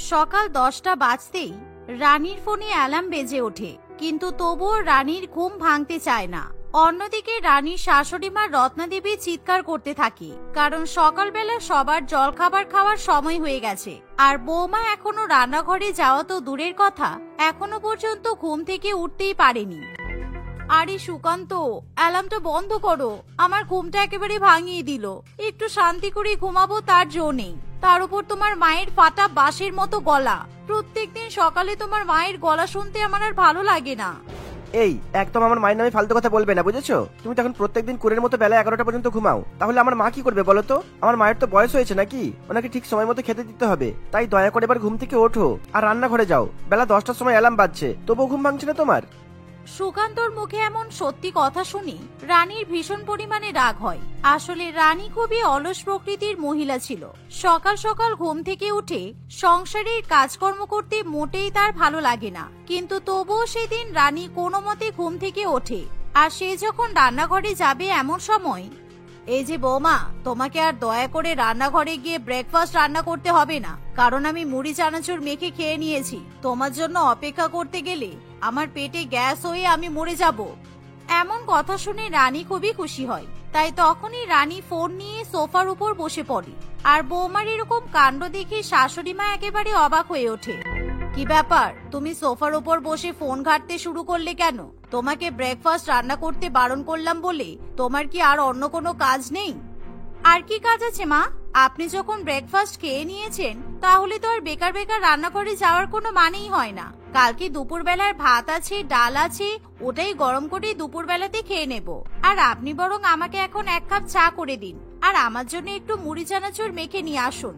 সকাল 10টা বাজতেই রানীর ফোনে অ্যালার্ম বেজে ওঠে, কিন্তু তবুও রানীর ঘুম ভাঙতে চায় না। অন্যদিকে রানীর শাশুড়িমা রত্নাদেবী চিৎকার করতে থাকে, কারণ সকালবেলা সবার জলখাবার খাওয়ার সময় হয়ে গেছে। আর বৌমা এখনো রান্নাঘরে যাওয়া তো দূরের কথা, এখনো পর্যন্ত ঘুম থেকে উঠতেই পারেনি। আরে সুকান্ত, অ্যালার্মটা বন্ধ করো, আমার ঘুমটা একেবারে ভাঙিয়ে দিল। একটু শান্তি করে ঘুমাবো তার জো নেই, তার উপর তোমার মায়ের ফাটা বাঁশের মতো গলা। প্রত্যেকদিন সকালে তোমার মায়ের গলা শুনতে আমার আর ভালো লাগে না। এই একদম আমার মায়ের নামে ফালতু কথা বলবে না, বুঝেছো? তুমি তখন প্রত্যেকদিন কুরের মতো বেলা 11টা পর্যন্ত ঘুমাও, তাহলে আমার মা কি করবে বলো তো? আমার মায়ের তো বয়স হয়েছে নাকি, ওনাকে ঠিক সময় মতো খেতে দিতে হবে। তাই দয়া করে এবার ঘুম থেকে ওঠো আর রান্নাঘরে যাও। বেলা 10টার সময় অ্যালার্ম বাজছে, তবুও ঘুম ভাঙছে না তোমার? সুকান্তর মুখে এমন সত্যি কথা শুনি রানীর ভীষণ পরিমাণে রাগ হয়। আসলে রানী খুবই অলস প্রকৃতির মহিলা ছিল। সকাল সকাল ঘুম থেকে উঠে সংসারের কাজকর্ম করতে মোটেই তার ভালো লাগে না, কিন্তু তবুও সেদিন রানী কোনো মতে ঘুম থেকে ওঠে। আর সে যখন রান্নাঘরে যাবে এমন সময়, এই যে বৌমা, তোমাকে আর দয়া করে রান্নাঘরে গিয়ে ব্রেকফাস্ট রান্না করতে হবে না, কারণ আমি মুড়ি চানাচুর মেখে খেয়ে নিয়েছি। তোমার জন্য অপেক্ষা করতে গেলে আমার পেটে গ্যাস হয়ে আমি মরে যাব। এমন কথা শুনে রানী খুবই খুশি হয়। তাই তখনই রানী ফোন নিয়ে সোফার উপর বসে পড়ে। আর বৌমার এরকম কাণ্ড দেখে শাশুড়ি মা একেবারে অবাক হয়ে ওঠে। কি ব্যাপার, তুমি সোফার উপর বসে ফোন ঘাঁটতে শুরু করলে কেন? তোমাকে ব্রেকফাস্ট রান্না করতে বারণ করলাম বলে তোমার কি আর অন্য কোনো কাজ নেই? আর কি কাজ আছে মা? আপনি যখন ব্রেকফাস্ট খেয়ে নিয়েছেন তাহলে তো আর বেকার বেকার রান্নাঘরে যাওয়ার কোনো মানেই হয় না। কালকে দুপুরবেলার ভাত আছে, ডাল আছে, ওটাই গরম করে দুপুরবেলাতে খেয়ে নেব। আর আপনি বরং আমাকে এখন 1 কাপ চা করে দিন, আর আমার জন্য একটু মুড়ি চানাচুর মেখে নিয়ে আসুন।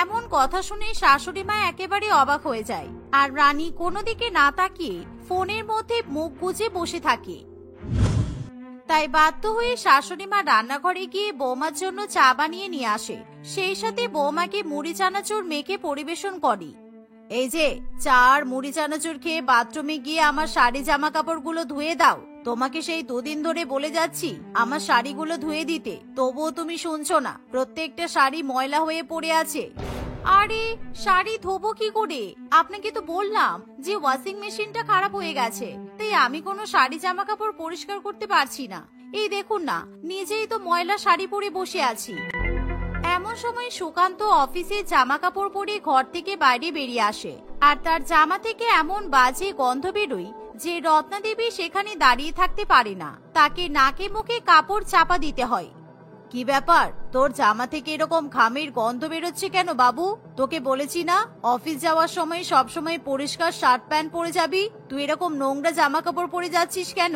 এমন কথা শুনে শাশুড়ি মা একেবারে অবাক হয়ে যায়। আর রানী কোনো দিকে না তাকিয়ে ফোনের মধ্যে মুখ গুজে বসে থাকে। তাই বাধ্য হয়ে শাশুড়ি মা রান্নাঘরে গিয়ে বৌমার জন্য চা বানিয়ে নিয়ে আসে। সেই সাথে বৌমাকে মুড়ি চানাচুর মেখে পরিবেশন করে। এই যে চা আর মুড়ি চানাচুর খেয়ে বাথরুমে গিয়ে আমার শাড়ি জামা কাপড়গুলো ধুয়ে দাও। তোমাকে সেই 2 দিন ধরে বলে যাচ্ছি আমার শাড়িগুলো ধুয়ে দিতে, তবুও তুমি শুনছো না। প্রত্যেকটা শাড়ি ময়লা হয়ে পড়ে আছে। আরে শাড়ি ধোবো কি করে? আপনাকে তো বললাম যে ওয়াশিং মেশিনটা খারাপ হয়ে গেছে, তাই আমি কোনো শাড়ি জামা কাপড় পরিষ্কার করতে পারছি না। এই দেখুন না, নিজেই তো ময়লা শাড়ি পরে বসে আছি। এমন সময় সুকান্ত অফিসে জামা কাপড় পরে ঘর থেকে বাইরে বেরিয়ে আসে। আর তার জামা থেকে এমন বাজে গন্ধ বেরোয় যে রত্নাদেবী সেখানে দাঁড়িয়ে থাকতে পারে না, তাকে নাকে মুখে কাপড় চাপা দিতে হয়। কি ব্যাপার, তোর জামা থেকে এরকম ঘামের গন্ধ বেরোচ্ছে কেন বাবু? তোকে বলেছি না অফিস যাওয়ার সময় সব সময় পরিষ্কার শার্ট প্যান্ট পরে যাবি? তুই এরকম নোংরা জামা কাপড় পরে যাচ্ছিস কেন?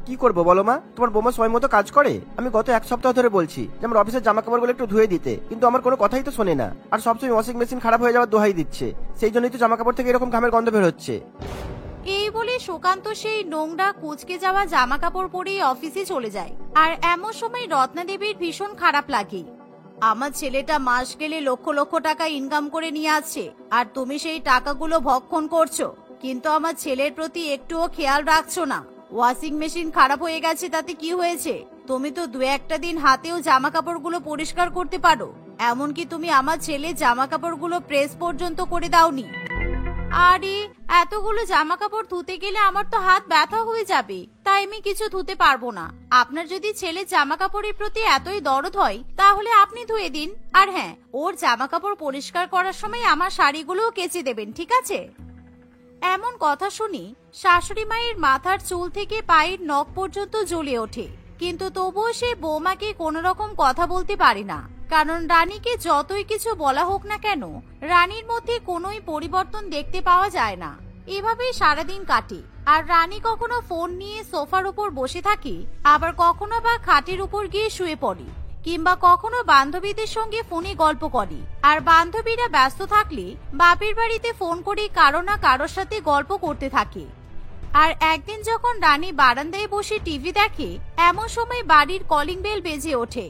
কি করবো বলো মা, তোমার বৌমা সময় মতো কাজ করে। আমি গত 1 সপ্তাহ ধরে বলছি যে আমার অফিসের জামা কাপড়গুলো একটু ধুয়ে দিতে, কিন্তু আমার কোনো কথাই তো শোনে না। আর সবসময় ওয়াশিং মেশিন খারাপ হয়ে যাওয়ার দোহাই দিচ্ছে। সেই জন্যই তো জামা কাপড় থেকে এরকম ঘামের গন্ধ বের হচ্ছে। এই বলে সুকান্ত সেই নোংরা কুচকে যাওয়া জামা কাপড় পরেই অফিসে চলে যায়। আর এমন সময় রত্নাদেবীর ভীষণ খারাপ লাগে। আমার ছেলেটা মাস গেলে লক্ষ লক্ষ টাকা ইনকাম করে নিয়ে আসছে, আর তুমি সেই টাকাগুলো ভক্ষণ করছো, কিন্তু আমার ছেলের প্রতি একটুও খেয়াল রাখছো না। ওয়াশিং মেশিন খারাপ হয়ে গেছে তাতে কি হয়েছে? তুমি তো 2-1টা দিন হাতেও জামা কাপড়গুলো পরিষ্কার করতে পারো। এমনকি তুমি আমার ছেলে জামা কাপড়গুলো প্রেস পর্যন্ত করে দাওনি। আরে এতগুলো জামা কাপড় ধুতে গেলে আমার তো হাত ব্যথা হয়ে যাবে, তাই আমি কিছু ধুতে পারবো না। আপনার যদি ছেলে জামা কাপড়ের প্রতি এতই দরদ হয় তাহলে আপনি ধুয়ে দিন। আর হ্যাঁ, ওর জামা কাপড় পরিষ্কার করার সময় আমার শাড়িগুলোও কেচে দেবেন, ঠিক আছে? এমন কথা শুনি শাশুড়ি মায়ের মাথার চুল থেকে পায়ের নখ পর্যন্ত জ্বলে ওঠে, কিন্তু তবুও সে বৌমাকে কোনো রকম কথা বলতে পারে না। কারণ রানীকে যতই কিছু বলা হোক না কেন, রানীর মধ্যে কোনোই পরিবর্তন দেখতে পাওয়া যায় না। এভাবেই সারাদিন কাটে। আর রানী কখনো ফোন নিয়ে সোফার উপর বসে থাকে, আবার কখনো বা খাটের উপর গিয়ে শুয়ে পড়ে, কিংবা কখনো বান্ধবীদের সঙ্গে ফোনে গল্প করে। আর বান্ধবীরা ব্যস্ত থাকলে বাপের বাড়িতে ফোন করে কারো না কারোর সাথে গল্প করতে থাকে। আর একদিন যখন রানী বারান্দায় বসে টিভি দেখে, এমন সময় বাড়ির কলিং বেল বেজে ওঠে।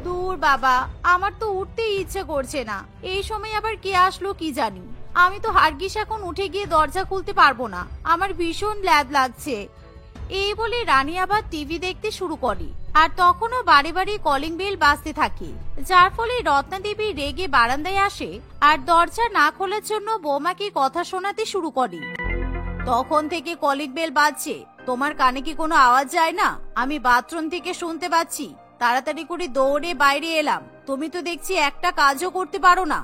দূর বাবা, আমার তো উঠতেই ইচ্ছে করছে না। এই সময় আবার কে আসলো কি জানি। আমি তো হারগিস এখন উঠে গিয়ে দরজা খুলতে পারবো না, আমার ভীষণ ল্যাদ লাগছে। এই বলে রানী আবার টিভি দেখতে শুরু করে। আর তখনও বারে বারে কলিং বেল বাজতে থাকে, যার ফলে রত্নাদেবী রেগে বারান্দায় আসে আর দরজা না খোলার জন্য বৌমাকে কথা শোনাতে শুরু করে। তখন থেকে কলিং বেল বাজছে, তোমার কানে কি কোনো আওয়াজ যায় না? আমি বাথরুম থেকে শুনতে পাচ্ছি। তাড়াতাড়ি করে দৌড়ে বাইরে এলাম, তুমি তো দেখছি একটা কাজও করতে পারো না।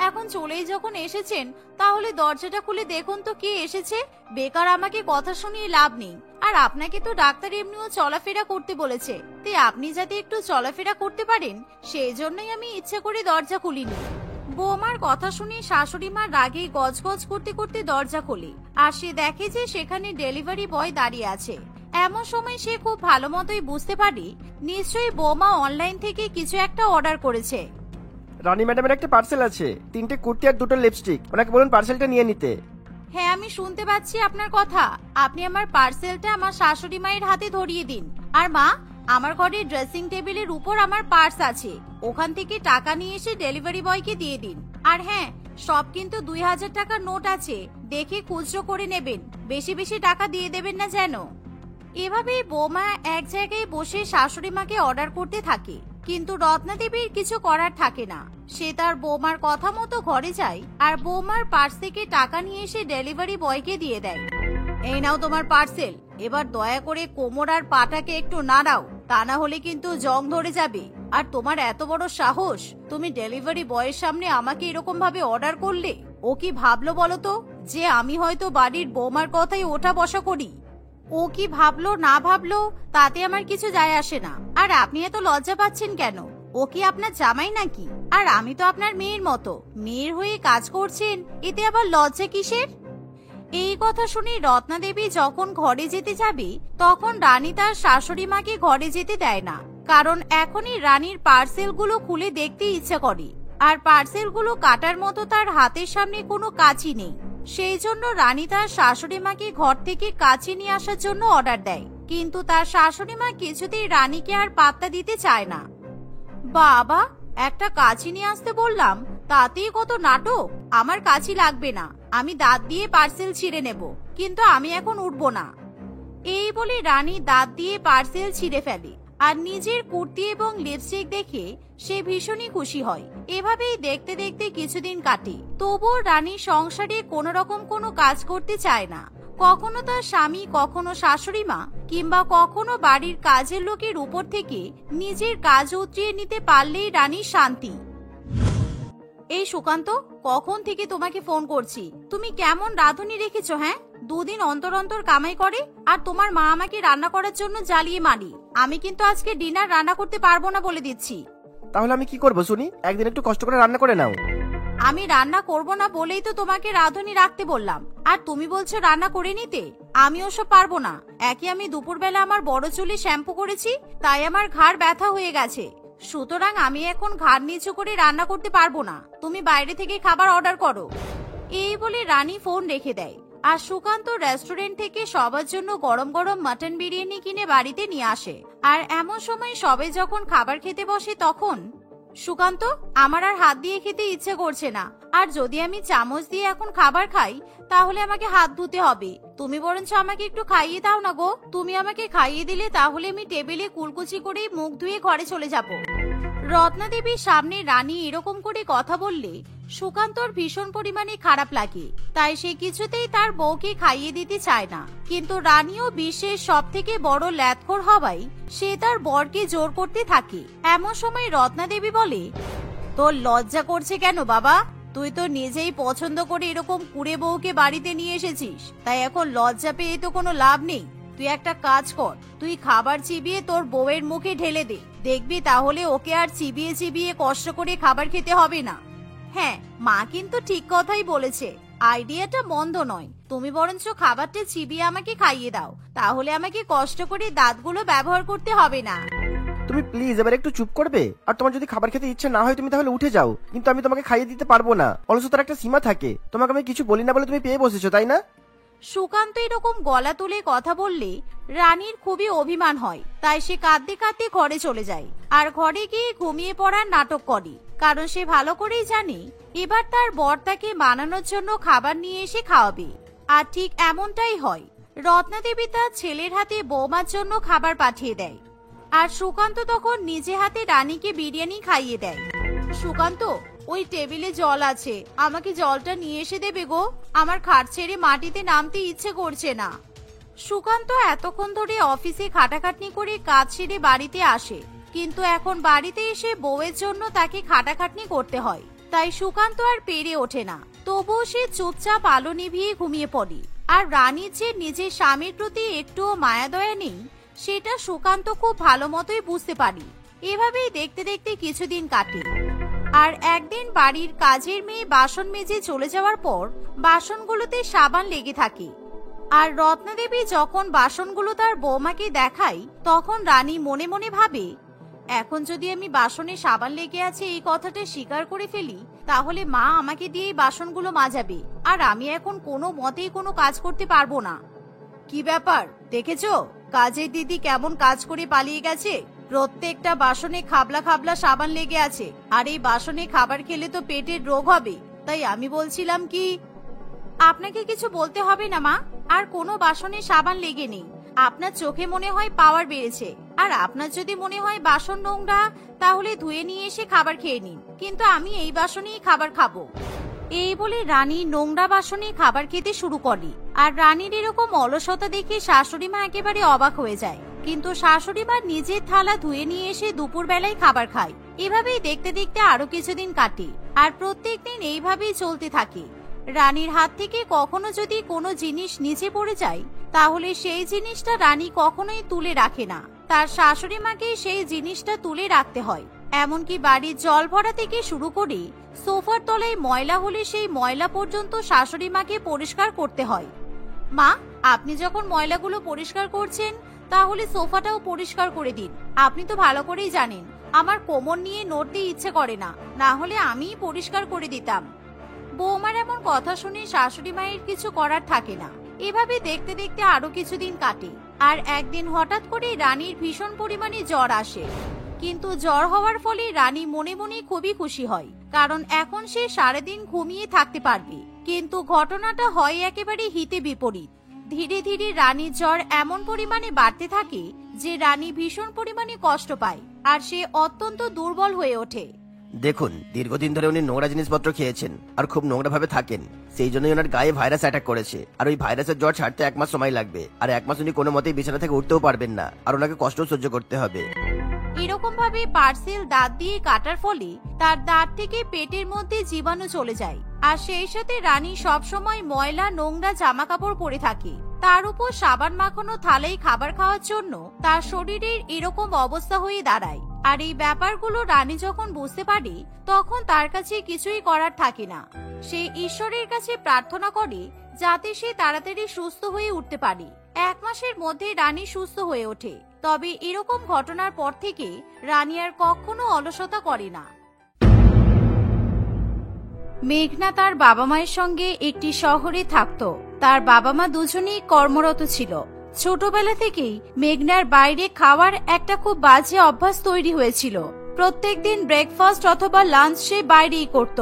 এখন চলেই যখন এসেছেন তাহলে দরজাটা খুলে দেখুন তো কে এসেছে। বেকার আমাকে কথা শুনিয়ে লাভ নেই। আর আপনাকে তো ডাক্তার এমনিও চলাফেরা করতে বলেছে, তাই আপনি যাতে একটু চলাফেরা করতে পারেন সেই জন্যই আমি ইচ্ছে করে দরজা খুলিনি। বৌমার কথা শুনে শাশুড়ি মা রাগে গজগজ করতে করতে দরজা খোলে আর সে দেখে যে সেখানে ডেলিভারি বয় দাঁড়িয়ে আছে। এমন সময় সে খুব ভালো মতোই বুঝতে পারে নিশ্চয়ই বৌমা অনলাইন থেকে কিছু একটা অর্ডার করেছে। রানী ম্যাডামের একটা পার্সেল আছে, 3টে কুর্তি আর 2টো লিপস্টিক, ওনাকে বলুন পার্সেলটা নিয়ে নিতে। হ্যাঁ, আমি শুনতে পাচ্ছি আপনার কথা। আপনি আমার পার্সেলটা আমার শাশুড়ি মায়ের হাতে ধরিয়ে দিন। আর মা, আমার ঘরের ড্রেসিং টেবিলের উপর আমার পার্স আছে, ওখান থেকে টাকা নিয়ে এসে ডেলিভারি বয়কে দিয়ে দিন। আর হ্যাঁ, সব কিন্তু 2000 টাকার নোট আছে, দেখে খুচরো করে নেবেন, বেশি বেশি টাকা দিয়ে দেবেন না যেন। এভাবেই বৌমা এক জায়গায় বসে শাশুড়ি মাকে অর্ডার করতে থাকে, কিন্তু রত্নাদেবীর কিছু করার থাকে না। সে তার বৌমার কথা মতো ঘরে যায় আর বৌমার পার্স থেকে টাকা নিয়ে এসে ডেলিভারি বয়কে দিয়ে দেয়। এই নাও তোমার পার্সেল, এবার দয়া করে কোমর আর পাটাকে একটু নাড়াও, তা না হলে কিন্তু জং ধরে যাবে। আর তোমার এত বড় সাহস, তুমি ডেলিভারি বয়ের সামনে আমাকে এরকম ভাবে অর্ডার করলে? ও কি ভাবলো বলো তো যে আমি হয়তো বাড়ির বৌমার কথাই ওঠা বসা করি? ও কি ভাবলো না ভাবলো তাতে আমার কিছু যায় আসে না। আর আপনি এত লজ্জা পাচ্ছেন কেন? ও কি আপনার জামাই নাকি? আর আমি তো আপনার মেয়ের মতো, মেয়ের হয়ে কাজ করছেন, এতে আবার লজ্জা কিসের? এই কথা শুনে রত্নাদেবী যখন ঘরে যেতে যাবে তখন রানী তার শাশুড়ি মাকে ঘরে যেতে দেয় না, কারণ এখনই রানীর পার্সেলগুলো খুলে দেখতে ইচ্ছা করে। আর পার্সেলগুলো কাটার মতো তার হাতের সামনে কোনো কাঁচি নেই। সেই জন্য রানী তার শাশুড়ি মাকে ঘর থেকে কাঁচি নিয়ে আসার জন্য অর্ডার দেয়, কিন্তু তার শাশুড়ি মা কিছুতেই রানীকে আর পাত্তা দিতে চায় না। বাবা, একটা কাঁচি নিয়ে আসতে বললাম, তাতেই কত নাটক। আমার কাঁচি লাগবে না, আমি দাঁত দিয়ে পার্সেল ছিঁড়ে নেব, কিন্তু আমি এখন উঠবো না। এই বলে রানী দাঁত দিয়ে পার্সেল ছিঁড়ে ফেলে আর নিজের কুর্তি এবং লিপস্টিক দেখে সে ভীষণই খুশি হয়। এভাবেই দেখতে দেখতে কিছুদিন কাটে, তবুও রানী সংসারে কোনো রকম কোনো কাজ করতে চায় না। কখনো তার স্বামী, কখনো শাশুড়ি মা, কিংবা কখনো বাড়ির কাজের লোকের উপর থেকে নিজের কাজ উতরিয়ে নিতে পারলেই রানীর শান্তি। এই সুকান্ত, কখন থেকে তোমাকে ফোন করছি, তুমি কেমন রাঁধুনি রেখেছো? হ্যাঁ, 2 দিন অন্তর অন্তর কামাই করে আর তোমার মা আমাকে রান্না করার জন্য জ্বালিয়ে মারি। আমি কিন্তু আজকে ডিনার রান্না করতে পারবো না বলে দিচ্ছি। তাহলে আমি কি করবো শুনি? একদিন একটু কষ্ট করে রান্না করে নাও। আমি রান্না করব না বলেই তো তোমাকে রাঁধুনি রাখতে বললাম, আর তুমি বলছো রান্না করে নিতে। আমি ওসব পারবো না। একে আমি দুপুরবেলা আমার বড় চুলে শ্যাম্পু করেছি, তাই আমার ঘাড় ব্যথা হয়ে গেছে। সুতরাং আমি এখন ঘাড় নিচু করে রান্না করতে পারবো না, তুমি বাইরে থেকে খাবার অর্ডার করো। এই বলে রানী ফোন রেখে দেয় আর সুকান্ত রেস্টুরেন্ট থেকে সবার জন্য গরম গরম মাটন বিরিয়ানি কিনে বাড়িতে নিয়ে আসে। আর এমন সময় সবাই যখন খাবার খেতে বসে তখন সুকান্ত, আমার আর হাত দিয়ে খেতে ইচ্ছে করছে না, আর যদি আমি চামচ দিয়ে এখন খাবার খাই তাহলে আমাকে হাত ধুতে হবে। তুমি বরঞ্চ আমাকে একটু খাইয়ে দাও না গো। তুমি আমাকে খাইয়ে দিলে তাহলে আমি টেবিলে কুলকুচি করে মুখ ধুয়ে ঘরে চলে যাব। রত্নাদেবীর সামনে রানী এরকম করে কথা বললে সুকান্তর ভীষণ পরিমাণে খারাপ লাগে, তাই সে কিছুতেই তার বউকে খাইয়ে দিতে চায় না। কিন্তু রানীও বিশ্বের সব থেকে বড় ল্যাথখোর হওয়ায় সে তার বরকে জোর করতে থাকে। এমন সময় রত্নাদেবী বলে, তোর লজ্জা করছে কেন বাবা? তুই তো নিজেই পছন্দ করে এরকম কুড়ে বউকে বাড়িতে নিয়ে এসেছিস, তাই এখন লজ্জা পেয়ে তো কোনো লাভ নেই। তুই একটা কাজ কর, তুই খাবার চিবিয়ে তোর বউয়ের মুখে ঢেলে দে, দেখবি তাহলে ওকে আর চিবিয়ে চিবিয়ে কষ্ট করে খাবার খেতে হবে না। হ্যাঁ, মা কিন্তু ঠিক কথাই বলেছে, আইডিয়াটা মন্দ নয়। তুমি বরঞ্চ খাবারটা চিবিয়ে আমাকে খাইয়ে দাও, তাহলে আমাকে কষ্ট করে দাঁতগুলো ব্যবহার করতে হবে না। তুমি প্লিজ এবার একটু চুপ করবে? আর তোমার যদি খাবার খেতে ইচ্ছে না হয় তুমি তাহলে উঠে যাও, কিন্তু আমি তোমাকে খাইয়ে দিতে পারবো না। অলসতার একটা সীমা থাকে। তোমাকে আমি কিছু বলি না বলে তুমি পেয়ে বসেছো, তাই না? সুকান্ত এরকম গলা তুলে কথা বললে রানীর খুবই অভিমান হয়, তাই সে কাঁদতে কাঁদতে ঘরে চলে যায় আর ঘরে গিয়ে ঘুমিয়ে পড়ার নাটক করে। কারণ সে ভালো করেই জানে এবার তার বর তাকে মানানোর জন্য খাবার নিয়ে এসে খাওয়াবে। আর ঠিক এমনটাই হয়। রত্নাদেবী তার ছেলের হাতে বৌমার জন্য খাবার পাঠিয়ে দেয়, আর সুকান্ত তখন নিজে হাতে রানীকে বিরিয়ানি খাইয়ে দেয়। সুকান্ত, ওই টেবিলে জল আছে, আমাকে জলটা নিয়ে এসে দেবে গো, আমার খাট ছেড়ে মাটিতে নামতে ইচ্ছে করছে না। সুকান্ত এতক্ষণ ধরে অফিসে খাটাখাটনি করে কাজ সেরে বাড়িতে আসে, কিন্তু এখন বাড়িতে এসে বউয়ের জন্য তাকে খাটাখাটনি করতে হয়, তাই সুকান্ত আর পেরে ওঠে না। তবুও সে চুপচাপ আলো নিভিয়ে ঘুমিয়ে পড়ে। আর রানীর যে নিজের স্বামীর প্রতি একটুও মায়া দয়া নেই সেটা সুকান্ত খুব ভালো মতোই বুঝতে পারি। এভাবেই দেখতে দেখতে কিছুদিন কাটে। আর একদিন বাড়ির কাজের মেয়ে বাসন মেজে চলে যাওয়ার পর বাসনগুলোতে সাবান লেগে থাকে। আর রত্নাদেবী যখন বাসনগুলো তার বৌমাকে দেখায় তখন রানী মনে মনে ভাবে, এখন যদি আমি বাসনে সাবান লেগে আছে এই কথাটা স্বীকার করে ফেলি তাহলে মা আমাকে দিয়ে বাসনগুলো মাজাবে, আর আমি এখন কোনো মতেই কোনো কাজ করতে পারবো না। কি ব্যাপার দেখেছো, কাজের দিদি কেমন কাজ করে পালিয়ে গেছে? প্রত্যেকটা বাসনে খাবলা খাবলা সাবান লেগে আছে, আর এই বাসনে খাবার খেলে তো পেটের রোগ হবে। তাই আমি বলছিলাম কি, আপনাকে কিছু বলতে হবে না মা, আর কোনো বাসনে সাবান লেগে নেই। আপনার চোখে মনে হয় পাওয়ার বেড়েছে, আর আপনার যদি মনে হয় বাসন নোংরা তাহলে ধুয়ে নিয়ে এসে খাবার খেয়ে নিন, কিন্তু আমি এই বাসনেই খাবার খাবো। এই বলে রানী নোংরা বাসনে খাবার খেতে শুরু করে। আর রানীর এরকম অলসতা দেখে শাশুড়ি মা একেবারে অবাক হয়ে যায়, কিন্তু শাশুড়ি মা নিজের থালা ধুয়ে নিয়ে এসে দুপুর বেলায় খাবার খায়। এভাবেই দেখতে দেখতে আরো কিছুদিন কাটে, আর প্রত্যেকদিন এইভাবেই চলতে থাকে। রানীর হাত থেকে কখনো যদি কোনো জিনিস নিচে পড়ে যায় তাহলে সেই জিনিসটা রানী কখনোই তুলে রাখে না, তার শাশুড়ি মাকে সেই জিনিসটা তুলে রাখতে হয়। এমনকি বাড়ির জল ভরা থেকে শুরু করে সোফার তলায় ময়লা হলে সেই ময়লা পর্যন্ত শাশুড়ি মাকে পরিষ্কার করতে হয়। মা, আপনি যখন ময়লাগুলো পরিষ্কার করছেন তাহলে সোফাটাও পরিষ্কার করে দিন। আপনি তো ভালো করেই জানেন আমার কোমর নিয়ে নড়তে ইচ্ছে করে না, না হলে আমিই পরিষ্কার করে দিতাম। বৌমার এমন কথা শুনে শাশুড়ি মায়ের কিছু করার থাকে না। এভাবে দেখতে দেখতে আরো কিছুদিন কাটে। আর একদিন হঠাৎ করে রানীর ভীষণ পরিমাণে জ্বর আসে, কিন্তু জ্বর হওয়ার ফলে রানী মনে মনে খুবই খুশি হয়, কারণ এখন সে সারাদিন ঘুমিয়ে থাকতে পারবে। কিন্তু ঘটনাটা হয় একেবারে হিতে বিপরীত। ধীরে ধীরে রানীর জ্বর এমন পরিমাণে বাড়তে থাকে যে রানী ভীষণ পরিমাণে কষ্ট পায়, আর সে অত্যন্ত দুর্বল হয়ে ওঠে। দেখুন, দীর্ঘদিন ধরে উনি নোংরা জিনিসপত্র খেয়েছেন আর খুব নোংরা ভাবে থাকেন, সেই জন্যই ওনার গায়ে ভাইরাস অ্যাটাক করেছে। আর ওই ভাইরাসের জ্বর ছাড়তে 1 মাস সময় লাগবে, আর 1 মাস উনি কোনো মতেই বিছানা থেকে উঠতেও পারবেন না, আর ওনাকে কষ্ট সহ্য করতে হবে। এরকম ভাবে পার্সেল দাঁত দিয়ে কাটার ফলে তার দাঁত থেকে পেটের মধ্যে জীবাণু চলে যায়, আর সেই সাথে রানী সব সময় ময়লা নোংরা জামা কাপড় পরে থাকে। তার উপর সাবান মাখানো থালায় খাবার খাওয়ার জন্য তার শরীরের এরকম অবস্থা হয়ে দাঁড়ায়। আর এই ব্যাপারগুলো রানী যখন বুঝতে পারে তখন তার কাছে কিছুই করার থাকে না। সে ঈশ্বরের কাছে প্রার্থনা করে যাতে সে তাড়াতাড়ি সুস্থ হয়ে উঠতে পারে। 1 মাসের মধ্যে রানী সুস্থ হয়ে ওঠে। তবে এরকম ঘটনার পর থেকে রানী আর কখনো অলসতা করে না। মেঘনা তার বাবা মায়ের সঙ্গে একটি শহরে থাকতো। তার বাবা মা দুজনেই কর্মরত ছিল। ছোটবেলা থেকেই মেঘনার বাইরে খাওয়ার একটা খুব বাজে অভ্যাস তৈরি হয়েছিল। প্রত্যেকদিন ব্রেকফাস্ট অথবা লাঞ্চ সে বাইরেই করত।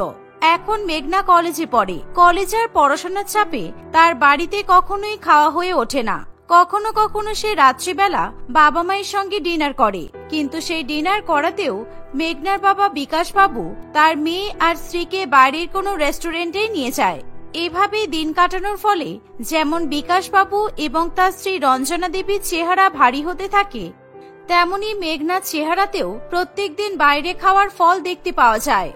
এখন মেঘনা কলেজে পড়ে। কলেজের পড়াশোনার চাপে তার বাড়িতে কখনোই খাওয়া হয়ে ওঠে না। কখনো কখনো সে রাত্রিবেলা বাবা মায়ের সঙ্গে ডিনার করে, কিন্তু সেই ডিনার করাতেও মেঘনার বাবা বিকাশ বাবু তার মেয়ে আর স্ত্রীকে বাইরের কোনো রেস্টুরেন্টে নিয়ে যায়। এভাবেই দিন কাটানোর ফলে যেমন বিকাশ বাবু এবং তার স্ত্রী রঞ্জনা দেবীর চেহারা ভারী হতে থাকে, তেমনি মেঘনার চেহারাতেও প্রত্যেকদিন বাইরে খাওয়ার ফল দেখতে পাওয়া যায়।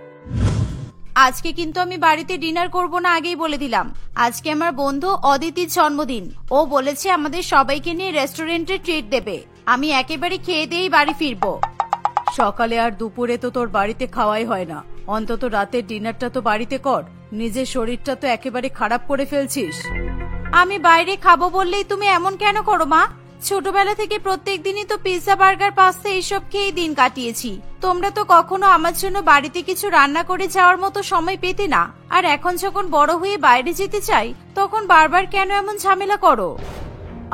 আজকে কিন্তু আমি বাড়িতে ডিনার করব না, আগেই বলে দিলাম। আজকে আমার বন্ধু অদিতির জন্মদিন। ও বলেছে আমাদের সবাইকে নিয়ে রেস্টুরেন্টে ট্রিট দেবে। আমি একেবারে খেয়ে দিয়েই বাড়ি ফিরবো। সকালে আর দুপুরে তো তোর বাড়িতে খাওয়াই হয় না, অন্তত রাতের ডিনারটা তো বাড়িতে কর। নিজের শরীরটা তো একেবারে খারাপ করে ফেলছিস। আমি বাইরে খাবো বললেই তুমি এমন কেন করো মা? ছোটবেলা থেকে প্রত্যেক দিনই তো পিৎজা বার্গার পাস্তা এইসব খেয়ে দিন কাটিয়েছি। তোমরা তো কখনো আমার জন্য বাড়িতে কিছু রান্না করে যাওয়ার মতো সময় পেতে না। আর এখন যখন বড় হয়ে বাইরে যেতে চাই তখন বারবার কেন এমন ঝামেলা করো?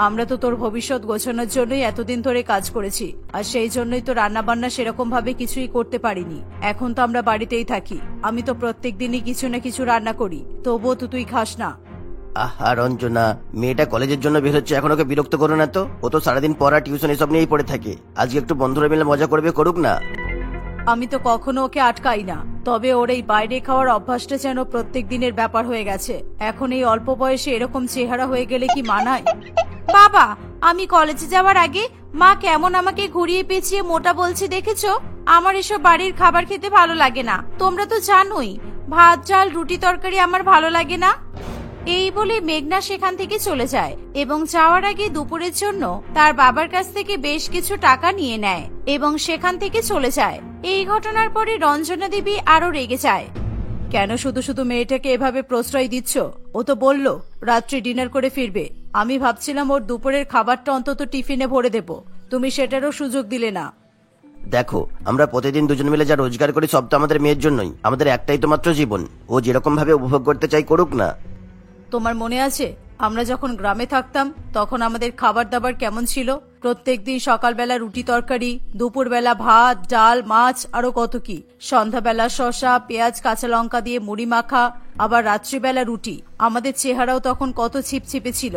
আমরা তো তোর ভবিষ্যৎ গোছানোর জন্যই এতদিন ধরে কাজ করেছি, আর সেই জন্যই তো রান্না বান্না সেরকম ভাবে কিছুই করতে পারিনি। এখন তো আমরা বাড়িতেই থাকি। আমি তো প্রত্যেক দিনই কিছু না কিছু রান্না করি, তবুও তো তুই খাস না। আহা রঞ্জনা, মেয়েটা কলেজের জন্য বের হচ্ছে, এখন ওকে বিরক্ত করো না তো। ও তো সারাদিন পড়া টিউশন এসব নিয়েই পড়ে থাকে। আজকে একটু বন্ধুরা মিলে মজা করবে, করুক না। আমি তো কখনো ওকে আটকাই না, তবে ওর এই বাইরে খাওয়ার অভ্যাসটা যেন প্রত্যেক দিনের ব্যাপার হয়ে গেছে। এখন এই অল্প বয়সে এরকম চেহারা হয়ে গেলে কি মানায়? বাবা, আমি কলেজে যাওয়ার আগে মা কেমন আমাকে ঘুরিয়ে পেঁচিয়ে মোটা বলছে দেখেছো? আমার এসব বাড়ির খাবার খেতে ভালো লাগে না, তোমরা তো জানোই। ভাত ডাল রুটি তরকারি আমার ভালো লাগে না। এই বলে মেঘনা সেখান থেকে চলে যায় এবং যাওয়ার আগে দুপুরের জন্য তার বাবার কাছ থেকে বেশ কিছু টাকা নিয়ে নেয় এবং সেখান থেকে চলে যায়। এই ঘটনার পরে রঞ্জনা দেবী আরো রেগে যায়। কেন শুধু শুধু মেয়েটাকে এভাবে প্রশ্রয় দিচ্ছ? ও তো বলল রাত্রি ডিনার করে ফিরবে। আমি ভাবছিলাম ওর দুপুরের খাবারটা অন্তত টিফিনে ভরে দেব, তুমি সেটারও সুযোগ দিলে না। দেখো, আমরা প্রতিদিন দুজন মিলে যা রোজগার করি সব তো আমাদের মেয়ের জন্যই। আমাদের একটাই তো মাত্র জীবন, ও যেরকম ভাবে উপভোগ করতে চাই করুক না। তোমার মনে আছে আমরা যখন গ্রামে থাকতাম তখন আমাদের খাবার দাবার কেমন ছিল? প্রত্যেকদিন সকালবেলা রুটি তরকারি, দুপুরবেলা ভাত ডাল মাছ, আরো কত কি। সন্ধ্যাবেলা শসা পেঁয়াজ কাঁচা লঙ্কা দিয়ে মুড়ি মাখা, আবার রাত্রিবেলা রুটি। আমাদের চেহারাও তখন কত ছিপছিপে ছিল।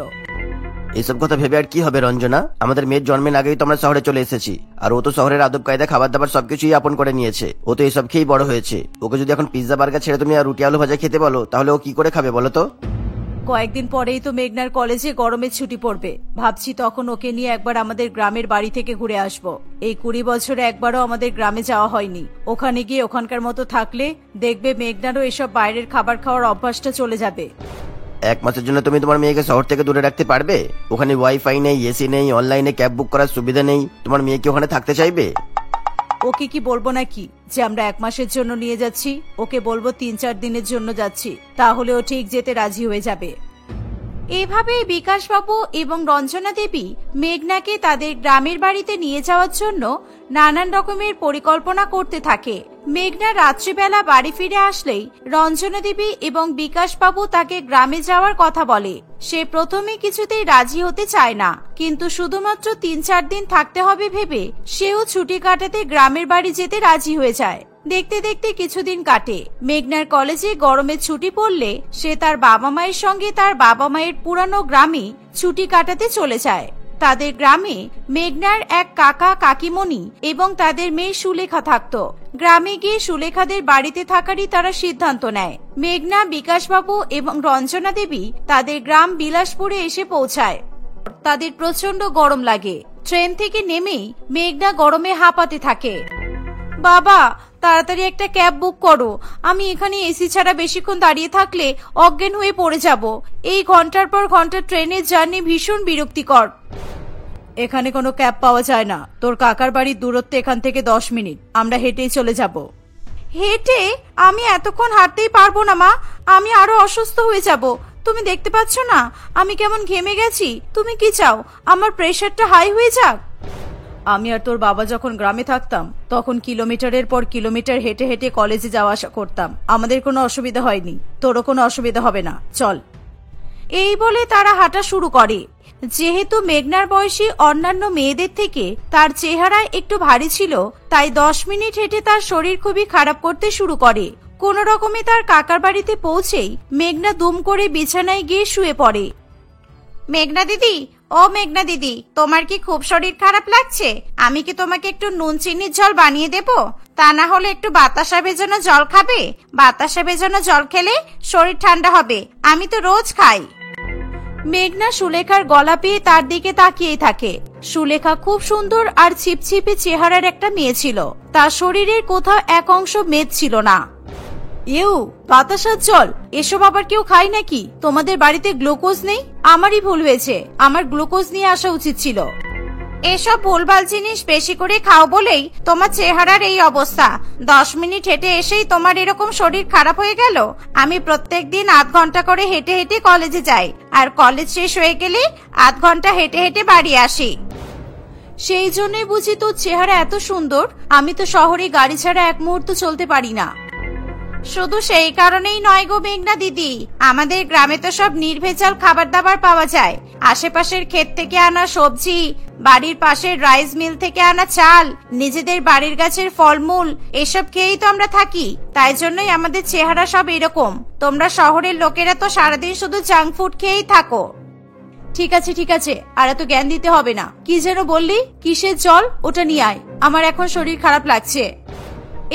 এইসব কথা ভেবে আর কি হবে রঞ্জনা? আমাদের মেয়ের জন্মের আগেই তো আমরা শহরে চলে এসেছি, আর ও তো শহরের আদব কায়দা খাবার দাবার সবকিছুই আপন করে নিয়েছে। ও তো এসব খেয়েই বড় হয়েছে। ওকে যদি এখন পিৎজা বার্গার ছেড়ে তুমি আর রুটি আলু ভাজা খেতে বলো, তাহলে ও কি করে খাবে বলো তো? কয়েকদিন পরেই তো মেঘনার কলেজে গরমের ছুটি পড়বে। ভাবছি তখন ওকে নিয়ে একবার আমাদের গ্রামের বাড়ি থেকে ঘুরে আসব। এই 20 বছরে একবারও আমাদের গ্রামে যাওয়া হয়নি। ওখানে গিয়ে ওখানকার মতো থাকলে দেখবে মেঘনারও এসব বাইরের খাবার খাওয়ার অভ্যাসটা চলে যাবে। 1 মাসের জন্য তুমি তোমার মেয়েকে শহর থেকে দূরে রাখতে পারবে? ওখানে ওয়াইফাই নেই, এসি নেই, অনলাইনে ক্যাব বুক করার সুবিধা নেই। তোমার মেয়ে কি ওখানে থাকতে চাইবে? ওকে কি বলবো নাকি যে আমরা 1 মাসের জন্য নিয়ে যাচ্ছি? ওকে বলবো 3-4 দিনের জন্য যাচ্ছি, তাহলে ও ঠিক যেতে রাজি হয়ে যাবে। এভাবেই বিকাশবাবু এবং রঞ্জনা দেবী মেঘনাকে তাদের গ্রামের বাড়িতে নিয়ে যাওয়ার জন্য নানান রকমের পরিকল্পনা করতে থাকে। মেঘনা রাত্রিবেলা বাড়ি ফিরে আসলেই রঞ্জনা দেবী এবং বিকাশবাবু তাকে গ্রামে যাওয়ার কথা বলে। সে প্রথমে কিছুতেই রাজি হতে চায় না, কিন্তু শুধুমাত্র 3-4 দিন থাকতে হবে ভেবে সেও ছুটি কাটাতে গ্রামের বাড়ি যেতে রাজি হয়ে যায়। দেখতে দেখতে কিছুদিন কাটে। মেঘনার কলেজে গরমের ছুটি পড়লে সে তার বাবা মায়ের সঙ্গে তার বাবা মায়ের পুরানো গ্রামে ছুটি কাটাতে চলে যায়। তাদের গ্রামে মেঘনার এক কাকা কাকিমণি এবং তাদের মেয়ে সুলেখা থাকতো। গ্রামে গিয়ে সুলেখাদের বাড়িতে থাকারই তারা সিদ্ধান্ত নেয়। মেঘনা, বিকাশবাবু এবং রঞ্জনা দেবী তাদের গ্রাম বিলাসপুরে এসে পৌঁছায়। তাদের প্রচন্ড গরম লাগে। ট্রেন থেকে নেমেই মেঘনা গরমে হাঁপাতে থাকে। বাবা, তাড়াতাড়ি একটা ক্যাব বুক করো। আমি এখানে এসি ছাড়া বেশিক্ষণ দাঁড়িয়ে থাকলে অজ্ঞান হয়ে পড়ে যাব। এই ঘন্টার পর ঘন্টা ট্রেনের জার্নি ভীষণ বিরক্তিকর। এখানে কোনো ক্যাব পাওয়া যায় না। তোর কাকার বাড়ির দূরত্ব এখান থেকে 10 মিনিট। আমরা হেঁটেই চলে যাব। হেঁটে? আমি এতক্ষণ হাঁটতেই পারবো না মা, আমি আরো অসুস্থ হয়ে যাব। তুমি দেখতে পাচ্ছ না আমি কেমন ঘেমে গেছি? তুমি কি চাও আমার প্রেশারটা হাই হয়ে যাক? আমি আর তোর বাবা যখন গ্রামে থাকতাম তখন কিলোমিটারের পর কিলোমিটার হেঁটে হেঁটে কলেজে যাওয়া আসা করতাম। আমাদের কোনো অসুবিধা হয়নি, তোরও কোনো অসুবিধা হবে না, চল। এই বলে তারা হাঁটা শুরু করে। যেহেতু মেঘনার বয়সী অন্যান্য মেয়েদের থেকে তার চেহারা একটু ভারী ছিল, তাই 10 মিনিট হেঁটে তার শরীর খুবই খারাপ করতে শুরু করে। কোন রকমে তার কাকার বাড়িতে পৌঁছেই মেঘনা দুম করে বিছানায় গিয়ে শুয়ে পড়ে। মেঘনা দিদি, ও মেঘনা দিদি, তোমার কি খুব শরীর খারাপ লাগছে? আমি কি তোমাকে একটু নুন চিনির জল বানিয়ে দেব? তা না হলে একটু বাতাসা ভেজানো জল খাবে? বাতাসা ভেজানো জল খেলে শরীর ঠান্ডা হবে, আমি তো রোজ খাই। মেঘনা সুলেখার গলা পেয়ে তার দিকে তাকিয়ে থাকে। সুলেখা খুব সুন্দর আর ছিপছিপে চেহারার একটা মেয়ে ছিল। তার শরীরের কোথাও এক অংশ মেদ ছিল না। বাতাসার জল এসব আবার কেউ খায় নাকি? তোমাদের বাড়িতে গ্লুকোজ নেই? আমারই ভুল হয়েছে, আমার গ্লুকোজ নিয়ে আসা উচিত ছিল। এসব ভুলভাল জিনিস বেশি করে খাও বলেই তোমার চেহারার এই অবস্থা। 10 মিনিট হেঁটে এসেই তোমার এরকম শরীর খারাপ হয়ে গেল। আমি প্রত্যেকদিন 8 ঘন্টা করে হেঁটে হেঁটে কলেজে যাই, আর কলেজ শেষ হয়ে গেলে 8 ঘন্টা হেঁটে হেঁটে বাড়ি আসি। সেই জন্যই বুঝি তোর চেহারা এত সুন্দর। আমি তো শহরে গাড়ি ছাড়া এক মুহূর্ত চলতে পারি না। শুধু সেই কারণেই নয় গো মেঘনা দিদি, আমাদের গ্রামে তো সব নির্ভেজাল খাবার দাবার পাওয়া যায়। আশেপাশের ক্ষেত থেকে আনা সবজি, বাড়ির পাশের রাইস মিল থেকে আনা চাল, নিজেদের বাড়ির গাছের ফলমূল এসব খেয়েই তো আমরা থাকি। তাই জন্যই আমাদের চেহারা সব এরকম। তোমরা শহরের লোকেরা তো সারাদিন শুধু জাঙ্ক ফুড খেয়েই থাকো। ঠিক আছে, আর এত জ্ঞান দিতে হবে না। কি যেন বললি? কিসের জল? ওটা নিয়ে আয়, আমার এখন শরীর খারাপ লাগছে।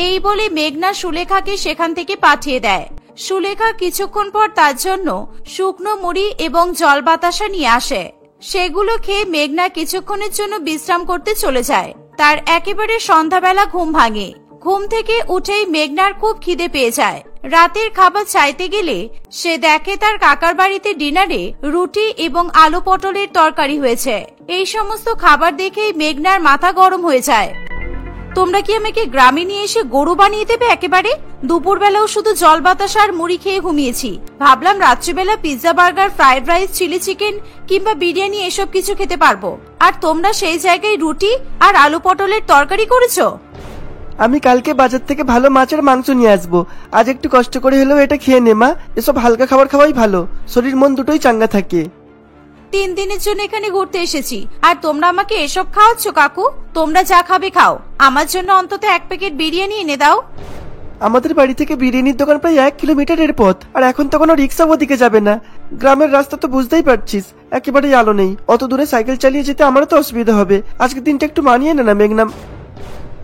এই বলে মেঘনা সুলেখাকে সেখান থেকে পাঠিয়ে দেয়। সুলেখা কিছুক্ষণ পর তার জন্য শুকনো মুড়ি এবং জল বাতাসা নিয়ে আসে। সেগুলো খেয়ে মেঘনা কিছুক্ষণের জন্য বিশ্রাম করতে চলে যায়। তার একেবারে সন্ধ্যাবেলা ঘুম ভাঙে। ঘুম থেকে উঠেই মেঘনার খুব খিদে পেয়ে যায়। রাতের খাবার চাইতে গেলে সে দেখে তার কাকার বাড়িতে ডিনারে রুটি এবং আলু পটলের তরকারি হয়েছে। এই সমস্ত খাবার দেখেই মেঘনার মাথা গরম হয়ে যায়। তোমরা কি আমাকে গ্রামে নিয়ে এসে গরু বানিয়ে দেবে একেবারে? দুপুরবেলাও শুধু জল বাতাস আর মুড়ি খেয়ে ঘুমিয়েছি। ভাবলাম রাত্রিবেলা pizza, burger, fried rice, chilli chicken কিংবা বিরিয়ানি এসব কিছু খেতে পারবো। আর তোমরা সেই জায়গায় রুটি আর আলু পটলের তরকারি করেছো। আমি কালকে বাজার থেকে ভালো মাছের মাংস নিয়ে আসবো। আজ একটু কষ্ট করে হলেও এটা খেয়ে নে মা। এসব হালকা খাবার খাওয়াই ভালো, শরীর মন দুটোই চাঙ্গা থাকে। 3 দিনের জন্য এখানে ঘুরতে এসেছি, আর তোমরা আমাকে এসব খাওয়াচ্ছ? কাকু, তোমরা যা খাবে খাও, আমার জন্য অন্তত 1 প্যাকেট বিরিয়ানি এনে দাও। আমাদের বাড়ি থেকে বিরিয়ানির দোকান প্রায় 1 কিলোমিটারের পথ, আর এখন তো কোনো রিক্সাও ওদিকে যাবে না। গ্রামের রাস্তা তো বুঝতেই পারছিস, একেবারেই আলো নেই। অত দূরে সাইকেল চালিয়ে যেতে আমারও তো অসুবিধা হবে। আজকের দিনটা একটু মানিয়ে নে না মেঘনা।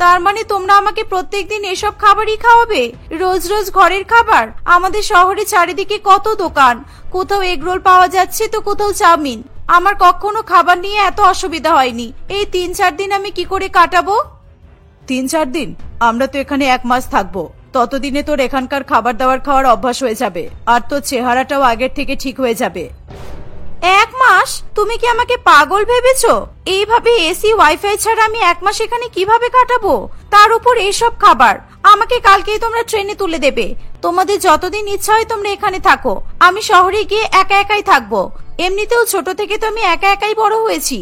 তার মানে তোমরা আমাকে প্রত্যেকদিন এসব খাবারই খাওয়াবে? রোজ রোজ ঘরের খাবার? আমাদের শহরে চারিদিকে কত দোকান, কোথাও এগরোল পাওয়া যাচ্ছে তো কোথাও চাউমিন। আমার কখনো খাবার নিয়ে এত অসুবিধা হয়নি। এই 3-4 দিন আমি কি করে কাটাবো? 3-4 দিন? আমরা তো এখানে 1 মাস থাকবো। ততদিনে তোর এখানকার খাবার দাবার খাওয়ার অভ্যাস হয়ে যাবে, আর তোর চেহারাটাও আগের থেকে ঠিক হয়ে যাবে। 1 মাস? তুমি কি আমাকে পাগল ভেবেছো? এইভাবে এসি ওয়াইফাই ছাড়া আমি 1 মাস এখানে কিভাবে কাটাবো? তার উপর এইসব খাবার। আমাকে কালকেই তোমরা ট্রেনে তুলে দেবে। তোমাদের যতদিন ইচ্ছা হয় তোমরা এখানে থাকো। আমি শহরে গিয়ে একা একাই থাকবো। এমনিতেও ছোট থেকে তো আমি একা একাই বড় হয়েছি।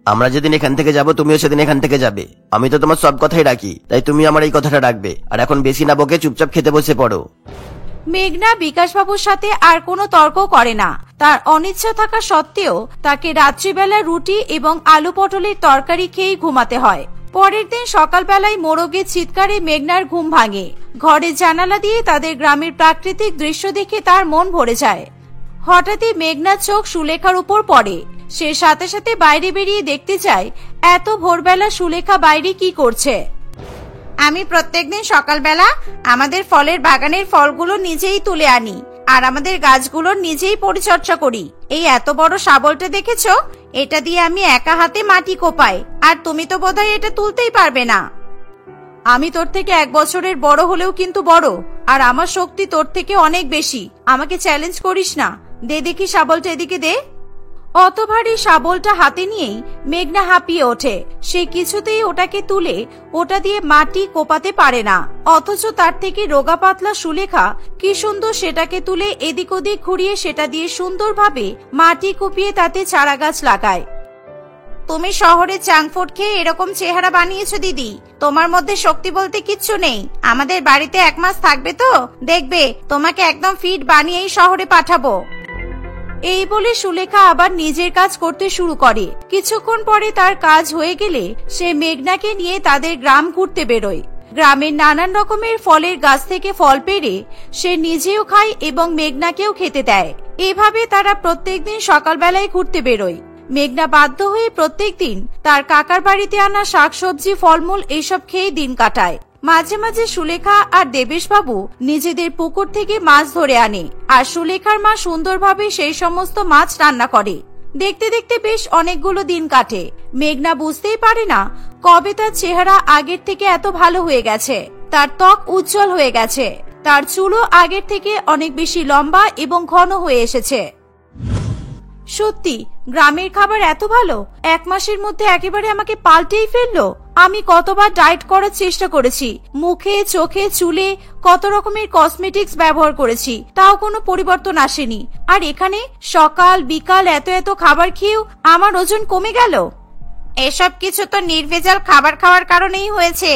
আমরা যেদিন এখান থেকে যাব তুমিও সেদিন এখান থেকে যাবে। আমি তো তোমার সব কথাই রাখি, তাই তুমি আমার এই কথাটা রাখবে। আর এখন বেশি না বকে চুপচাপ খেতে বসে পড়ো। মেঘনা বিকাশবাবুর সাথে আর কোনো তর্ক করে না। তার অনিচ্ছা থাকা সত্ত্বেও তাকে রাত্রিবেলা রুটি এবং আলু পটলের তরকারি খেয়ে ঘুমাতে হয়। পরের দিন সকালবেলায় মোরগের চিৎকারে মেঘনার ঘুম ভাঙে। ঘরের জানালা দিয়ে তাদের গ্রামের প্রাকৃতিক দৃশ্য দেখে তার মন ভরে যায়। হঠাৎই মেঘনার চোখ সুলেখার উপর পড়ে। সে সাথে সাথে বাইরে বেরিয়ে দেখতে চায় এত ভোরবেলা সুলেখা বাইরে কি করছে। আমি প্রত্যেকদিন সকালবেলা আমাদের ফলের বাগানের ফলগুলো নিজেই তুলে আনি, আর আমাদের গাছগুলোর নিজেই পরিচর্যা করি। এই এত বড় শাবলটা দেখেছো? এটা দিয়ে আমি একা হাতে মাটি কোপাই, আর তুমি তো বোধহয় এটা তুলতেই পারবে না। আমি তোর থেকে 1 বছরের বড় হলেও কিন্তু বড়, আর আমার শক্তি তোর থেকে অনেক বেশি। আমাকে চ্যালেঞ্জ করিস না। দে দেখি শাবলটা, এদিকে দে। অত ভারী শাবলটা হাতে নিয়েই মেঘনা হাঁপিয়ে ওঠে। সে কিছুতেই ওটাকে তুলে ওটা দিয়ে মাটি কোপাতে পারে না। অথচ তার থেকে রোগা পাতলা সুলেখা কি সুন্দর সেটাকে তুলে এদিক ওদিক ঘুরিয়ে সেটা দিয়ে সুন্দরভাবে মাটি কুপিয়ে তাতে চারা গাছ লাগায়। তুমি শহরে জাঙ্ক ফুড খেয়ে এরকম চেহারা বানিয়েছো দিদি। তোমার মধ্যে শক্তি বলতে কিচ্ছু নেই। আমাদের বাড়িতে 1 মাস থাকবে তো দেখবে তোমাকে একদম ফিট বানিয়েই শহরে পাঠাবো। এই বলে সুলেখা আবার নিজের কাজ করতে শুরু করে। কিছুক্ষণ পরে তার কাজ হয়ে গেলে সে মেঘনাকে নিয়ে তাদের গ্রাম ঘুরতে বেরোয়। গ্রামের নানান রকমের ফলের গাছ থেকে ফল পেড়ে সে নিজেও খায় এবং মেঘনাকেও খেতে দেয়। এভাবে তারা প্রত্যেকদিন সকালবেলায় ঘুরতে বেরোয়। মেঘনা বাধ্য হয়ে প্রত্যেকদিন তার কাকার বাড়িতে আনা শাকসবজি, ফলমূল এইসব খেয়ে দিন কাটায়। মাঝে মাঝে সুলেখা আর দেবেশবাবু নিজেদের পুকুর থেকে মাছ ধরে আনে, আর সুলেখার মা সুন্দরভাবে সেই সমস্ত মাছ রান্না করে। দেখতে দেখতে বেশ অনেকগুলো দিন কাটে। মেঘনা বুঝতেই পারে না কবে তার চেহারা আগের থেকে এত ভালো হয়ে গেছে। তার ত্বক উজ্জ্বল হয়ে গেছে, তার চুলও আগের থেকে অনেক বেশি লম্বা এবং ঘন হয়ে এসেছে। সত্যি গ্রামের খাবার এত ভালো, 1 মাসের মধ্যে একেবারে আমাকে পাল্টেই ফেললো। আমি কতবার ডায়েট করার চেষ্টা করেছি, মুখে, চোখে, চুলে কত রকমের কসমেটিক্স ব্যবহার করেছি, তাও কোনো পরিবর্তন আসেনি। আর এখানে সকাল বিকাল এত এত খাবার খেয়েও আমার ওজন কমে গেল। এসব কিছু তো নির্ভেজাল খাবার খাওয়ার কারণেই হয়েছে।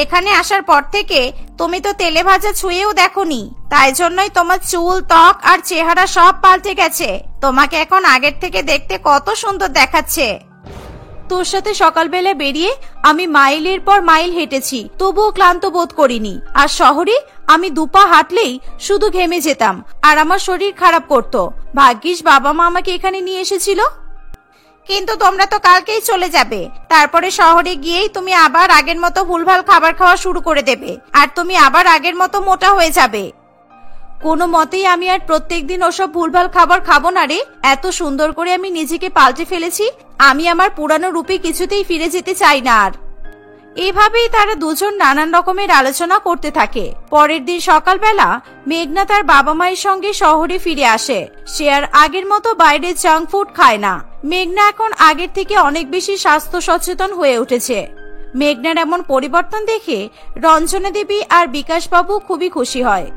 এখানে আসার পর থেকে তুমি তো তেলে ভাজা ছুঁয়েও দেখোনি, তাই জন্যই তোমার চুল, ত্বক আর চেহারা সব পাল্টে গেছে। তোমাকে এখন আগের থেকে দেখতে কত সুন্দর দেখাচ্ছে। তোর সাথে সকালবেলা বেরিয়ে আমি মাইলের পর মাইল হেঁটেছি, তবুও ক্লান্ত বোধ করিনি। আর শহরে আমি দুপা হাঁটলেই শুধু ঘেমে যেতাম আর আমার শরীর খারাপ করতো। ভাগ্যিস বাবা মা আমাকে এখানে নিয়ে এসেছিল। কিন্তু তোমরা তো কালকেই চলে যাবে, তারপরে শহরে গিয়েই তুমি আবার আগের মতো ভুলভাল খাবার খাওয়া শুরু করে দেবে, আর তুমি আবার আগের মতো মোটা হয়ে যাবে। কোনো মতেই আমি আর প্রত্যেকদিন ওসব ভুলভাল খাবার খাবো না রে। এত সুন্দর করে আমি নিজেকে পাল্টে ফেলেছি, আমি আমার পুরানো রূপে কিছুতেই ফিরে যেতে চাই না আর। এভাবেই তারা দুজন নানান রকমের আলোচনা করতে থাকে। পরের দিন সকালবেলা মেঘনা তার বাবা মায়ের সঙ্গে শহরে ফিরে আসে। সে আর আগের মতো বাইরে জাঙ্ক ফুড খায় না। মেঘনা এখন আগের থেকে অনেক বেশি স্বাস্থ্য সচেতন হয়ে উঠেছে। মেঘনার এমন পরিবর্তন দেখে রঞ্জনা দেবী আর বিকাশ বাবু খুবই খুশি হয়।